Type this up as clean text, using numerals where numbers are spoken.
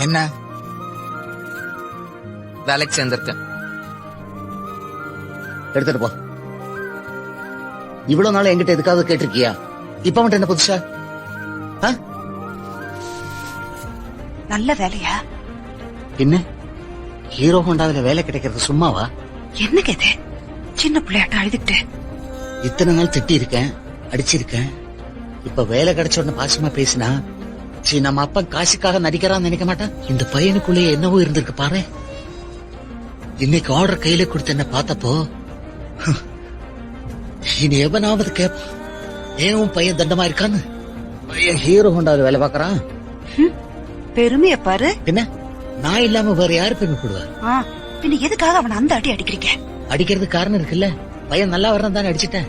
என்ன? வேலைக்கு சேர்ந்திருக்கேன். எடுத்துட்டு போ. இவ்வளவு நாள் என்கிட்ட எதுக்காவது கேட்டிருக்கியா? இப்ப மட்டும் என்ன புதுசா? நல்ல வேலையா? என்ன ஹீரோ ஹோண்டாவில வேலை கிடைக்கிறது சும்மாவா? என்ன கேது சின்ன பிள்ளையாட்ட அழுதுட்டு? இத்தனை நாள் திட்டி இருக்கேன், அடிச்சிருக்கேன். இப்ப வேலை கிடைச்ச உடனே பாசமா பேசினா சரி நம்ம அப்பா காசுக்காக நடிக்கிறான்னு நினைக்க மாட்டான். இந்த பையனுக்குள்ளேயே என்னவோ இருந்திருக்கு பாரு. இன்னைக்கு ஆர்டர் கையில கொடுத்த என்ன பார்த்தப்போ இனி எவனாவது கேப்பான், ஏன் உன் பையன் தண்டமா இருக்கான்னு. பையன் ஹீரோ ஹோண்டாவில் வேலை பாக்குறான். பெருமைய பாரு. என்ன நான் இல்லாம வேற யாரு பெருமை போடுவா? பின்ன எதுக்காக அவனை அந்த அடி அடிக்கிறீங்க? அடிக்கிறதுக்கு காரணம் இருக்குல்ல. பையன் நல்லா வரணும் தானே அடிச்சுட்டேன்.